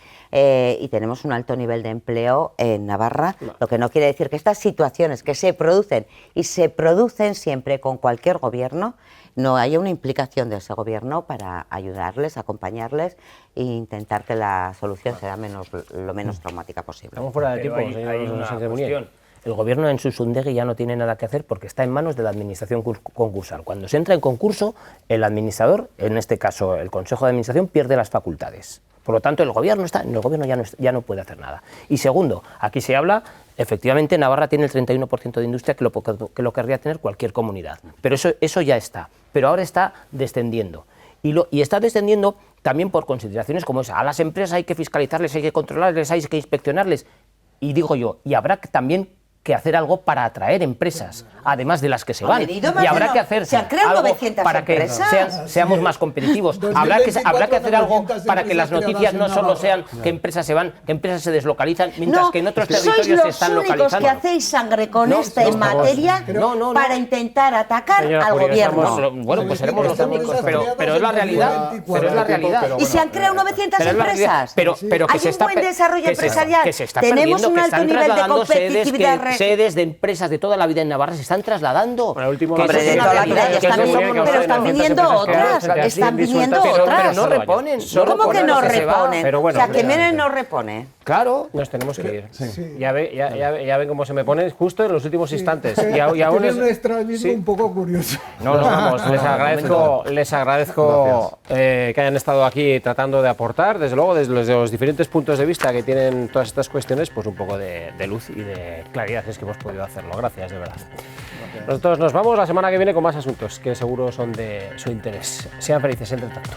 y tenemos un alto nivel de empleo en Navarra, lo que no quiere decir que estas situaciones que se producen y se producen siempre con cualquier gobierno, no haya una implicación de ese gobierno para ayudarles, acompañarles e intentar que la solución sea lo menos traumática posible. Estamos fuera de tiempo, hay una cuestión. El Gobierno en Samsundegui ya no tiene nada que hacer porque está en manos de la administración concursal. Cuando se entra en concurso, el administrador, en este caso el Consejo de Administración, pierde las facultades. Por lo tanto, el Gobierno ya no puede hacer nada. Y segundo, aquí se habla, efectivamente, Navarra tiene el 31% de industria que lo querría tener cualquier comunidad. Pero eso ya está. Pero ahora está descendiendo. Y está descendiendo también por consideraciones como esa. A las empresas hay que fiscalizarles, hay que controlarles, hay que inspeccionarles. Y digo yo, y habrá también que hacer algo para atraer empresas, además de las que se van. Y habrá que hacer algo para que seamos más competitivos. Habrá que hacer algo para que las noticias no solo sean que empresas se van, que empresas se deslocalizan, mientras que en otros territorios se están localizando. Sois los únicos que hacéis sangre con esta materia para intentar atacar al gobierno. Bueno, pues seremos los únicos, pero es la realidad. Y se han creado 900 empresas. Pero que hay un buen desarrollo empresarial. Tenemos un alto nivel de competitividad. Sedes de empresas de toda la vida en Navarra se están trasladando. Pero de toda la vida pero están viniendo otras. Pero no reponen. ¿Cómo que no reponen? O sea, que Menem no repone. Claro, nos tenemos que ir. Sí. Ya ven cómo se me pone justo en los últimos instantes. Y aún es un extrañismo un poco curioso. No, vamos, les agradezco que hayan estado aquí tratando de aportar, desde luego, desde los diferentes puntos de vista que tienen todas estas cuestiones, pues un poco de luz y de claridad es que hemos podido hacerlo. Gracias, de verdad. Gracias. Nosotros nos vamos la semana que viene con más asuntos que seguro son de su interés. Sean felices entre tanto.